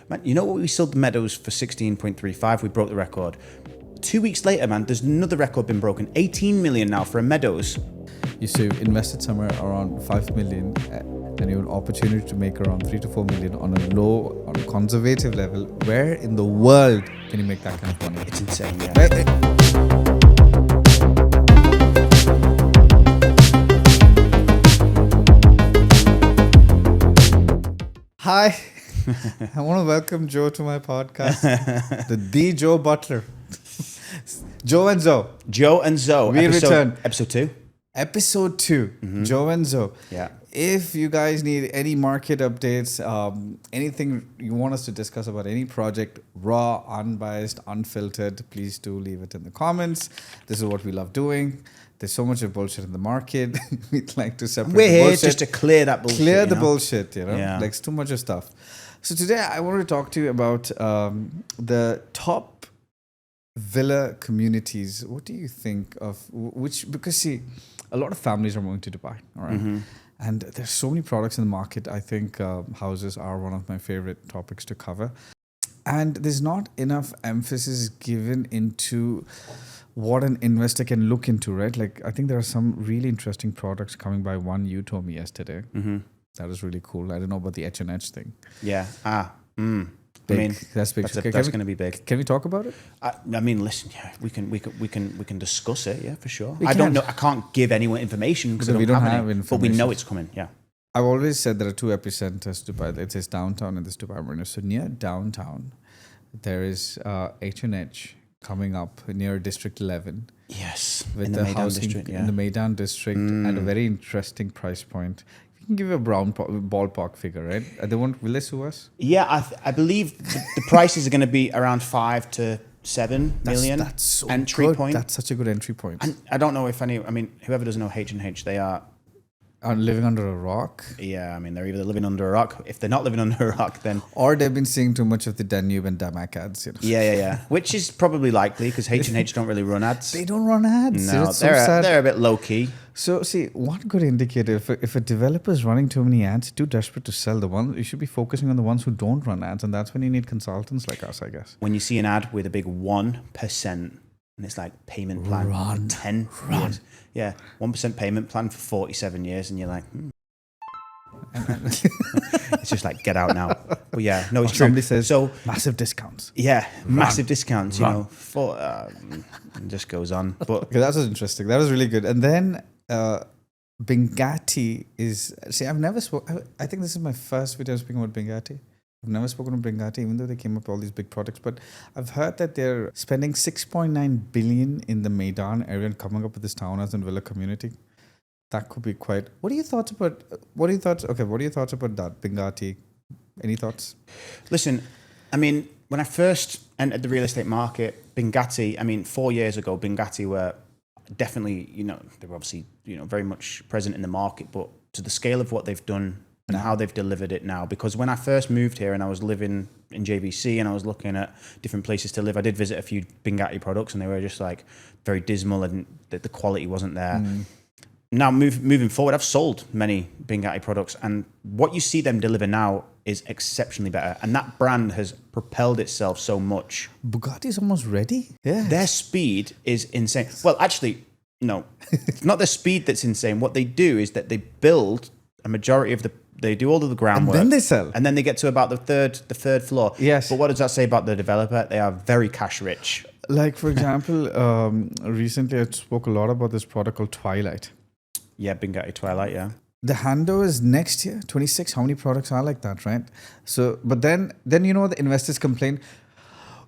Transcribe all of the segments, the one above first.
Man, you know what? We sold the Meadows for 16.35. We broke the record. 2 weeks later, man, there's another record been broken. 18 million now for a Meadows. You so you've invested somewhere around 5 million and you have an opportunity to make around 3 to 4 million on a conservative level. Where in the world can you make that kind of money? It's insane, yeah. Hi, I want to welcome Joe to my podcast, the Joe Butler. Joe and Zoe. Joe and Zoe. We return. Episode 2. Episode 2. Mm-hmm. Joe and Zoe. Yeah. If you guys need any market updates, anything you want us to discuss about any project, raw, unbiased, unfiltered, please do leave it in the comments. This is what we love doing. There's so much of bullshit in the market. We'd like to separate We're the here bullshit. just to clear that bullshit. Clear the bullshit, you know? Yeah. Like, it's too much of stuff. So today I wanted to talk to you about the top villa communities. What do you think of which? Because see, a lot of families are moving to Dubai, all right? Mm-hmm. And there's so many products in the market. I think houses are one of my favorite topics to cover. And there's not enough emphasis given into what an investor can look into, right? Like, I think there are some really interesting products coming by. One you told me yesterday. Mm-hmm. That was really cool. I don't know about the H&H thing. Yeah. Big. I mean, that's big. That's going to be big. Can we talk about it? I mean, listen. Yeah, we can discuss it. Yeah, for sure. I don't know. I can't give anyone information because we don't have any, information. But we know it's coming. Yeah. I've always said there are two epicenters to Dubai. It says downtown and this Dubai Marina. So near downtown, there is H&H coming up near District 11. Yes, with in the Maidan district. Yeah, in the Maidan district at a very interesting price point. You can give a ballpark figure, right? Will they sue us? Yeah, I believe the prices are going to be around 5 to 7 million. That's so entry good. point. That's such a good entry point. And I don't know if whoever doesn't know H&H, they are living under a rock. Yeah, I mean, they're either living under a rock. If they're not living under a rock, then... Or they've been seeing too much of the Danube and Damac ads. You know? Yeah. Which is probably likely because H&H don't really run ads. They don't run ads. No, they're a bit low-key. So, see, one good indicator, if a developer is running too many ads, too desperate to sell the ones, you should be focusing on the ones who don't run ads. And that's when you need consultants like us, I guess. When you see an ad with a big 1%, and it's like payment plan for 10 years. Yeah, 1% payment plan for 47 years, and you're like, it's just like, get out now. But yeah, no, it's true. Somebody says, so massive discounts. Yeah, massive discounts, you know, for, it just goes on. But okay, that was interesting. That was really good. And then Bingatti is, see, I've never spoken, I think this is my first video speaking about Bingatti. I've never spoken of Bingatti, even though they came up with all these big products. But I've heard that they're spending 6.9 billion in the Maidan area and coming up with this townhouse and villa community. That could be quite. What are your thoughts about that, Bingatti? Any thoughts? Listen, I mean, when I first entered the real estate market, Bingatti, I mean, 4 years ago, Bingatti were definitely, they were obviously, very much present in the market, but to the scale of what they've done and how they've delivered it now. Because when I first moved here and I was living in JVC and I was looking at different places to live, I did visit a few Bingatti products and they were just like very dismal and the quality wasn't there. Now, moving forward, I've sold many Bingatti products and what you see them deliver now is exceptionally better. And that brand has propelled itself so much. Bugatti's almost ready. Yeah. Their speed is insane. Well, actually, no. It's not the speed that's insane. What they do is that they build a majority of they do all of the groundwork. And then they sell. And then they get to about the third floor. Yes. But what does that say about the developer? They are very cash rich. Like, for example, recently I spoke a lot about this product called Twilight. Yeah, Bingatti Twilight, yeah. The hando is next year, 26. How many products are like that, right? So, but then the investors complain.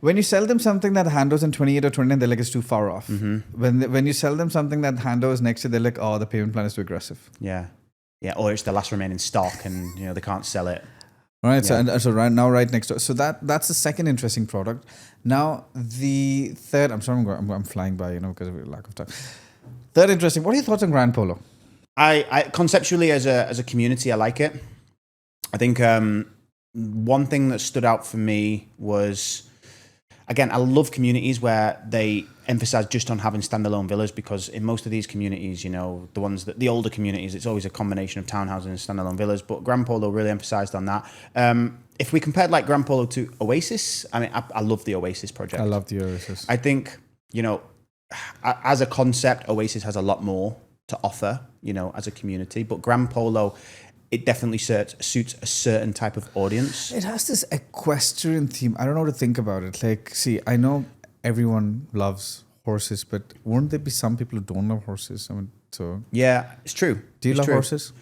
When you sell them something that hando's in 28 or 29, they're like, it's too far off. Mm-hmm. When you sell them something that hando is next year, they're like, oh, the payment plan is too aggressive. Yeah. Yeah, or it's the last remaining stock and, they can't sell it. All right, yeah. So right next door. So that's the second interesting product. Now, the third, I'm sorry, I'm flying by, because of lack of time. Third interesting, what are your thoughts on Grand Polo? I conceptually as a community, I like it. I think one thing that stood out for me was, again, I love communities where they emphasize just on having standalone villas because in most of these communities, the older communities, it's always a combination of townhouses and standalone villas. But Grand Polo really emphasized on that. if we compared like Grand Polo to Oasis, I mean, I love the Oasis project. I love the Oasis. I think, you know, as a concept, Oasis has a lot more to offer, you know, as a community. But Grand Polo, it definitely suits a certain type of audience. It has this equestrian theme. I don't know how to think about it. Like, see, I know everyone loves horses, but wouldn't there be some people who don't love horses? I mean, so Yeah, it's true. do you It's love true. horses?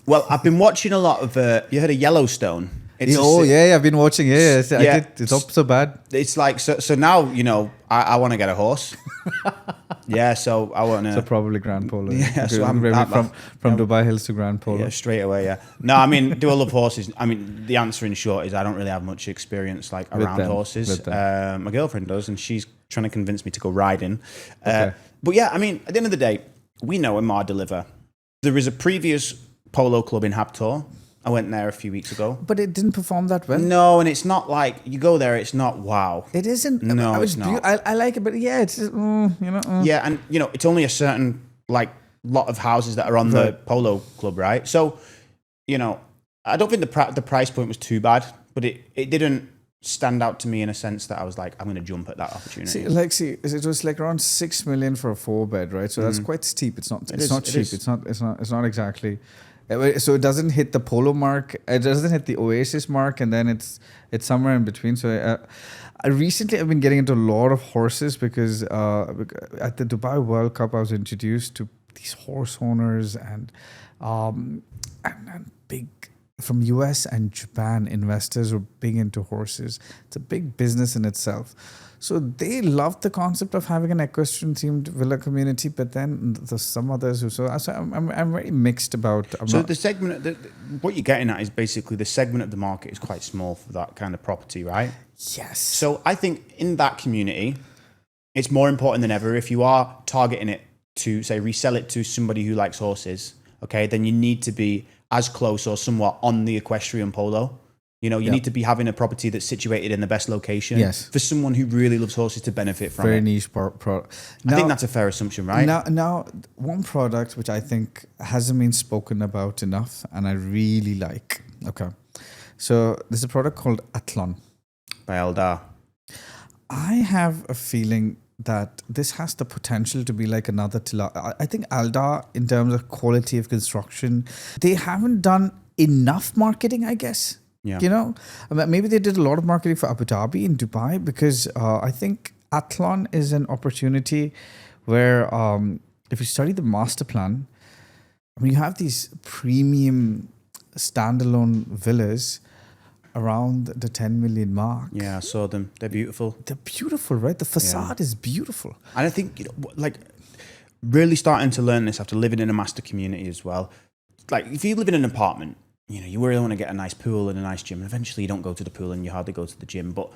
Well, I've been watching a lot of. You heard of Yellowstone? It's Yeah, I've been watching. Yeah. I Yeah. did. It's not so bad. It's like so now, you know, I want to get a horse. Yeah, so I want to. So probably Grand Polo. Yeah, so I'm from Dubai Hills to Grand Polo. Yeah, straight away. Yeah. No, I mean, do I love horses? I mean, the answer in short is I don't really have much experience like With around them, horses. with them. My girlfriend does, and she's trying to convince me to go riding. Okay. But yeah, I mean, at the end of the day, we know in Mar Deliver there is a previous polo club in Habtor. I went there a few weeks ago. But it didn't perform that well. No, and it's not like you go there. It's not wow. It isn't. No, I was it's not. I like it, but yeah, it's just, Yeah, and you know, it's only a certain like lot of houses that are on the polo club, right? So, you know, I don't think the price point was too bad, but it didn't stand out to me in a sense that I was like, I'm going to jump at that opportunity. See, it was like around 6 million for a 4-bed, right? So that's quite steep. It's not cheap. It's not exactly. So it doesn't hit the polo mark. It doesn't hit the Oasis mark, and then it's somewhere in between. So recently I've been getting into a lot of horses because at the Dubai World Cup I was introduced to these horse owners and big from US and Japan investors who are big into horses. It's a big business in itself. So they loved the concept of having an equestrian themed villa community, but then there's some others who. So I'm very mixed about. The segment, what you're getting at is basically the segment of the market is quite small for that kind of property, right? Yes. So I think in that community, it's more important than ever if you are targeting it to say resell it to somebody who likes horses. Okay, then you need to be as close or somewhat on the equestrian polo. You know, you need to be having a property that's situated in the best location for someone who really loves horses to benefit from very it. niche product. I think that's a fair assumption, right? Now, one product which I think hasn't been spoken about enough and I really like. Okay. So there's a product called Athlon. By Aldar. I have a feeling that this has the potential to be like another Tilal. I think Aldar, in terms of quality of construction, they haven't done enough marketing, I guess. Yeah. You know, maybe they did a lot of marketing for Abu Dhabi and Dubai because I think Athlon is an opportunity where if you study the Masterplan, I mean, you have these premium standalone villas around the 10 million mark. Yeah, I saw them. They're beautiful. They're beautiful, right? The facade is beautiful. And I think, you know, like, really starting to learn this after living in a master community as well. Like, if you live in an apartment, you know, you really want to get a nice pool and a nice gym. And eventually you don't go to the pool and you hardly go to the gym. But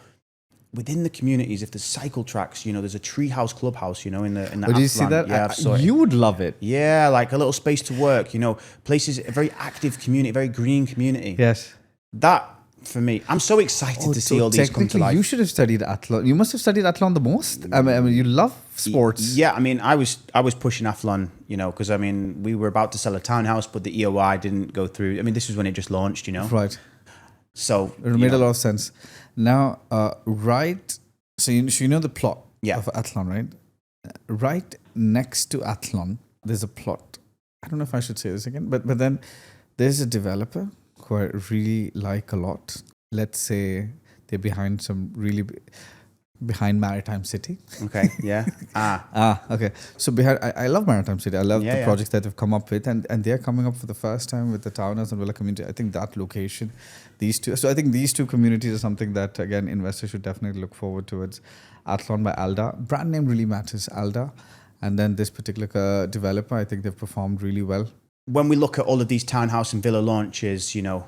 within the communities, if there's cycle tracks, you know, there's a treehouse clubhouse, you know, in the Did you see that? Yeah, I saw it. You would love it. Yeah, like a little space to work, you know, places, a very active community, very green community. Yes. That, for me, I'm so excited to see all these come to life. You should have studied Athlon. You must have studied Athlon the most. I mean, you love sports. Yeah, I mean, I was pushing Athlon, you know, because I mean, we were about to sell a townhouse, but the EOI didn't go through. I mean, this was when it just launched, you know. Right. So it made a lot of sense. Now, so you know the plot of Athlon, right? Right next to Athlon, there's a plot. I don't know if I should say this again, but then there's a developer who I really like a lot. Let's say they're behind Maritime City. Okay, yeah. Okay. So I love Maritime City. I love the yeah. projects that they've come up with, and they're coming up for the first time with the townhouse and villa community. I think that location, these two. So I think these two communities are something that again investors should definitely look forward towards. Athlon by Aldar. Brand name really matters, Aldar. And then this particular developer, I think they've performed really well. When we look at all of these townhouse and villa launches, you know,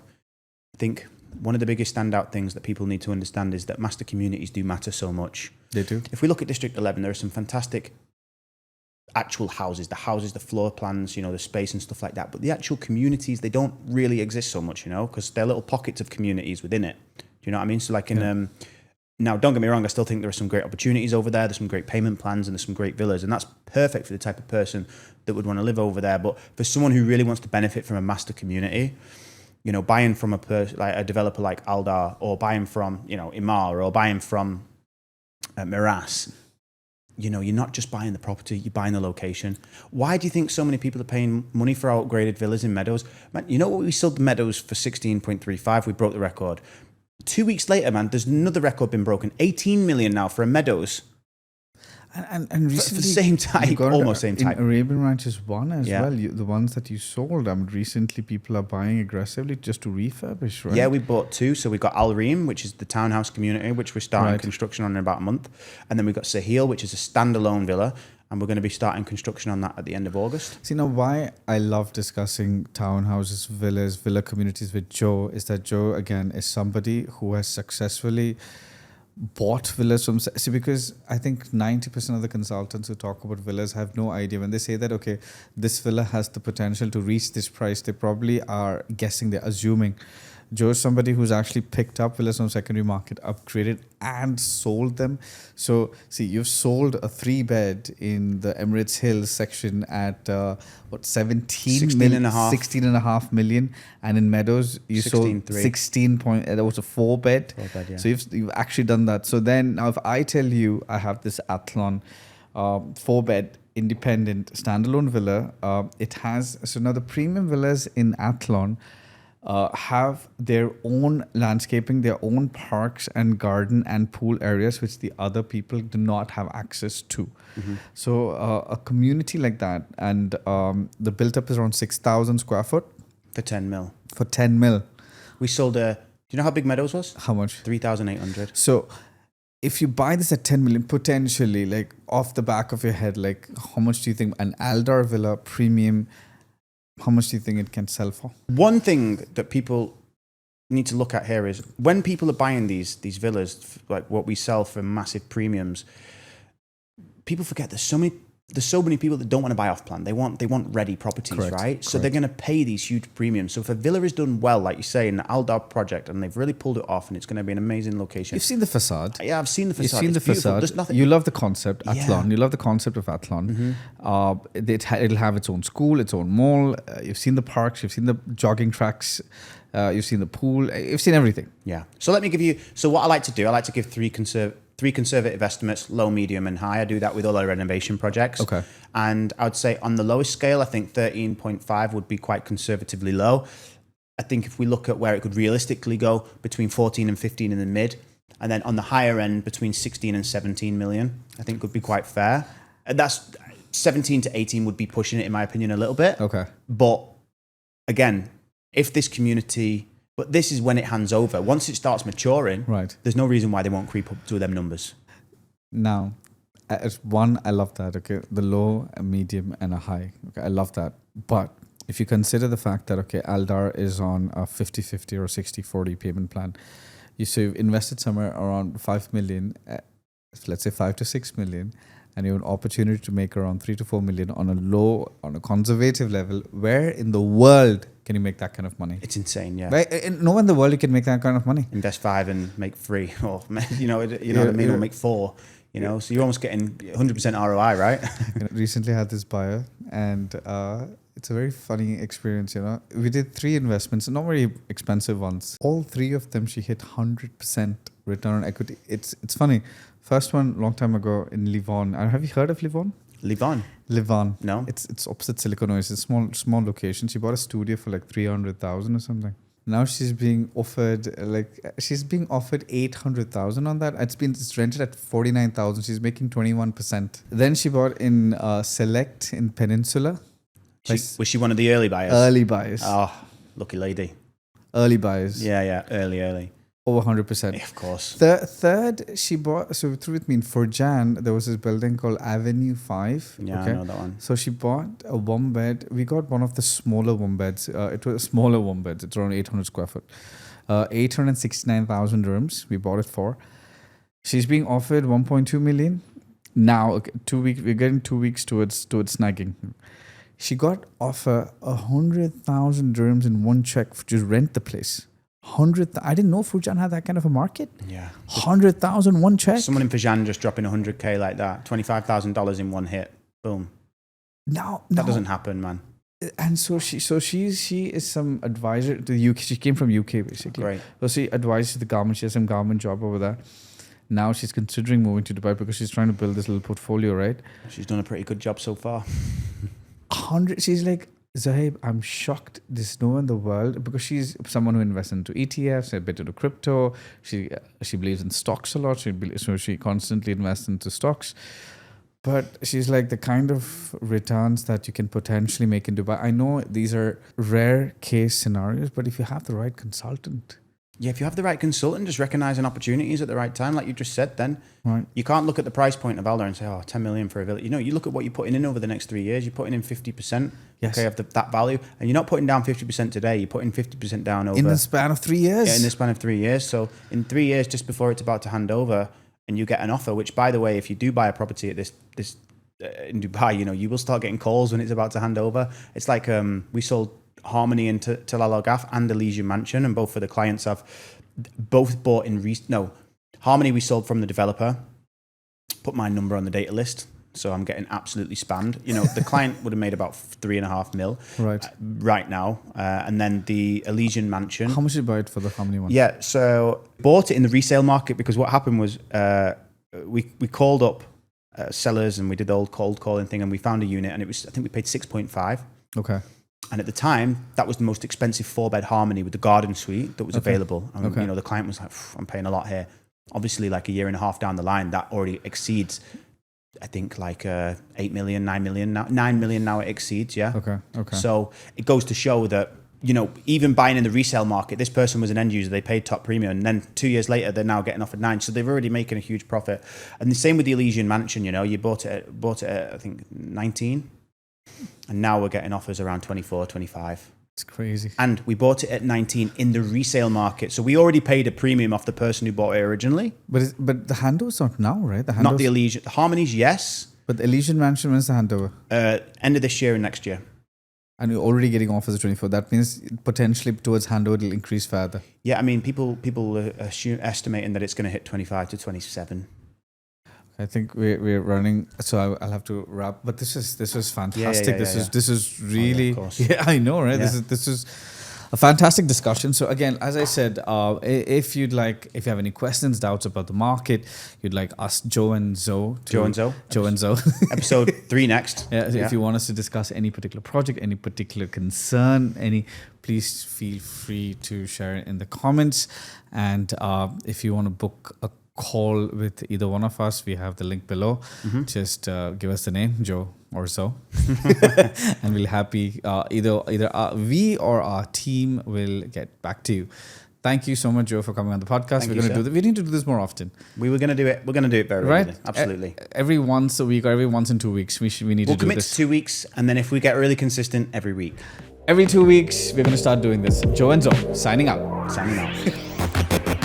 I think one of the biggest standout things that people need to understand is that master communities do matter so much. They do. If we look at District 11, there are some fantastic actual houses, the floor plans, you know, the space and stuff like that. But the actual communities, they don't really exist so much, you know, because they're little pockets of communities within it. Do you know what I mean? So like in, now don't get me wrong, I still think there are some great opportunities over there. There's some great payment plans and there's some great villas. And that's perfect for the type of person that would want to live over there. But for someone who really wants to benefit from a master community, buying from like a developer like Aldar, or buying from, Imar, or buying from Miras, you're not just buying the property, you're buying the location. Why do you think so many people are paying money for our upgraded villas in Meadows? Man, you know what? We sold the Meadows for 16.35. We broke the record. 2 weeks later, man, there's another record been broken. 18 million now for a Meadows. And recently, for the same type, almost same type. In Arabian Ranches 1 as Yeah. well, the ones that you sold, recently people are buying aggressively just to refurbish, right? Yeah, we bought 2. So we've got Al Reem, which is the townhouse community, which we're starting Right. construction on in about a month. And then we've got Sahil, which is a standalone villa. And we're going to be starting construction on that at the end of August. See, now why I love discussing townhouses, villas, villa communities with Joe is that Joe, again, is somebody who has successfully bought villas from... See, because I think 90% of the consultants who talk about villas have no idea. When they say that, okay, this villa has the potential to reach this price, they probably are guessing, they're assuming. Joe is somebody who's actually picked up villas on secondary market, upgraded and sold them. So, see, you've sold a 3-bed in the Emirates Hills section at 16.5 million, and in Meadows you sold 16 point. That was a 4-bed. 4-bed, yeah. So you've actually done that. So then, now if I tell you I have this Athlon 4-bed independent standalone villa, it has, so now the premium villas in Athlon have their own landscaping, their own parks and garden and pool areas, which the other people do not have access to. Mm-hmm. So a community like that, and the built up is around 6,000 square foot. For 10 mil. For 10 mil. We sold do you know how big Meadows was? How much? 3,800. So if you buy this at 10 million, potentially, like off the back of your head, like how much do you think an Aldar villa premium, how much do you think it can sell for? One thing that people need to look at here is when people are buying these villas, like what we sell for massive premiums, people forget there's so many people that don't want to buy off plan. They want ready properties, Correct. right? So they're going to pay these huge premiums. So if a villa is done well, like you say, in the Aldar project, and they've really pulled it off, and it's going to be an amazing location. You've seen the facade. Yeah, I've seen the facade. You've seen It's the beautiful. facade. There's nothing. You love the concept, Yeah. Athlon. You love the concept of Athlon. Mm-hmm. It'll have its own school, its own mall. You've seen the parks. You've seen the jogging tracks. You've seen the pool. You've seen everything. Yeah. So let me give you. So what I like to do, I like to give three conservative estimates: low, medium, and high. I do that with all our renovation projects. Okay. And I would say on the lowest scale, I think 13.5 would be quite conservatively low. I think if we look at where it could realistically go, between 14 and 15 in the mid, and then on the higher end, between 16 and 17 million, I think could be quite fair. And that's 17 to 18 would be pushing it, in my opinion, a little bit. Okay. But again, if this community, but this is when it hands over. Once it starts maturing, Right. there's no reason why they won't creep up to them numbers. Now, as one, I love that. Okay, the low, a medium, and a high. Okay, I love that. But if you consider the fact that Aldar is on a 50-50 or 60-40 payment plan, you've invested somewhere around 5 million, let's say 5 to 6 million, and you have an opportunity to make around 3 to 4 million on a conservative level. Where in the world can you make that kind of money? It's insane, yeah. Nowhere in the world you can make that kind of money. Invest 5 and make 3, or you know what I mean, or make 4. You know, so you're almost getting 100% ROI, right? Recently had this buyer, and it's a very funny experience. We did 3 investments, not very expensive ones. All 3 of them, she hit 100% return on equity. It's funny. First one, long time ago in Livon. Have you heard of Livon? Livon. No. It's opposite Silicon Valley. It's a small location. She bought a studio for like 300,000 or something. Now she's being offered 800,000 on that. It's rented at 49,000. She's making 21%. Then she bought in Select in Peninsula. Was she one of the early buyers? Early buyers. Oh, lucky lady. Early buyers. Yeah, early. Over 100%. Yeah, of course. Third, she bought, so through with me in Furjan, there was this building called Avenue 5. Yeah, I know that one. So she bought a 1-bed. We got one of the smaller 1-beds. It was a smaller 1-bed. It's around 800 square foot. 869,000 dirhams we bought it for. She's being offered 1.2 million. Now, 2 weeks, we're getting 2 weeks towards snagging. She got offer 100,000 dirhams in one check to just rent the place. I didn't know Furjan had that kind of a market. Yeah. 100,000 one check. Someone in Furjan just dropping 100K like that. $25,000 in one hit. Boom. No. That doesn't happen, man. And so she is some advisor to the UK. She came from UK basically. Great. So she advises the government. She has some government job over there. Now she's considering moving to Dubai because she's trying to build this little portfolio, right? She's done a pretty good job so far. She's like, Zohaib, I'm shocked. There's no one in the world, because she's someone who invests into ETFs, a bit into crypto. She believes in stocks a lot. So she constantly invests into stocks. But she's like, the kind of returns that you can potentially make in Dubai. I know these are rare case scenarios, but if you have the right consultant. Yeah, if you have the right consultant, just recognizing opportunities at the right time, like you just said, then right. You can't look at the price point of Aldar and say, oh, 10 million for a villa. You know, you look at what you're putting in over the next 3 years. You're putting in 50%. Yes. Okay, of that value. And you're not putting down 50% today. You're putting 50% down over. In the span of 3 years. Yeah, in the span of 3 years. So in 3 years, just before it's about to hand over, and you get an offer, which, by the way, if you do buy a property at this in Dubai, you know, you will start getting calls when it's about to hand over. It's like we sold Harmony into Tilal and Elysian Mansion, and both of the clients have both bought in. Harmony we sold from the developer, put my number on the data list, so I'm getting absolutely spammed. You know, the client would have made about 3.5 mil right now, and then the Elysian Mansion. How much did you buy it for, the Harmony one? Yeah, so bought it in the resale market, because what happened was we called up sellers, and we did the old cold calling thing, and we found a unit, and it was, I think we paid 6.5. Okay. And at the time, that was the most expensive 4-bed Harmony with the garden suite that was available. And, you know, the client was like, I'm paying a lot here. Obviously, like a year and a half down the line, that already exceeds, I think, like 8 million, 9 million now. 9 million now it exceeds, yeah. Okay. So it goes to show that, you know, even buying in the resale market, this person was an end user, they paid top premium, and then 2 years later, they're now getting offered 9. So they're already making a huge profit. And the same with the Elysian Mansion, you know, you bought it at, I think, 19. And now we're getting offers around 24, 25. It's crazy. And we bought it at 19 in the resale market. So we already paid a premium off the person who bought it originally. But the handover's not now, right? Not the Elysian. The Harmonies, yes. But the Elysian Mansion, when's the handover? End of this year and next year. And you're already getting offers at 24. That means potentially towards handover, it'll increase further. Yeah, I mean, people are estimating that it's going to hit 25 to 27. I think we're running, so I'll have to wrap. But this is fantastic. This is really, I know, right? Yeah. This is a fantastic discussion. So again, as I said, if you have any questions, doubts about the market, you'd like us, Joe and Zoe, episode 3 next. If you want us to discuss any particular project, any particular concern, please feel free to share it in the comments. And if you want to book a call with either one of us, we have the link below. Just give us the name, Joe or Zoe, and we'll happy either we or our team will get back to you. Thank you so much, Joe, for coming on the podcast. We need to do this more often. We were going to do it. We're going to do it very regularly. Absolutely. Every once a week or every once in 2 weeks, we need to do this. We'll commit to 2 weeks, and then if we get really consistent, every week. Every 2 weeks, we're going to start doing this. Joe and Zoe, signing out. Signing out.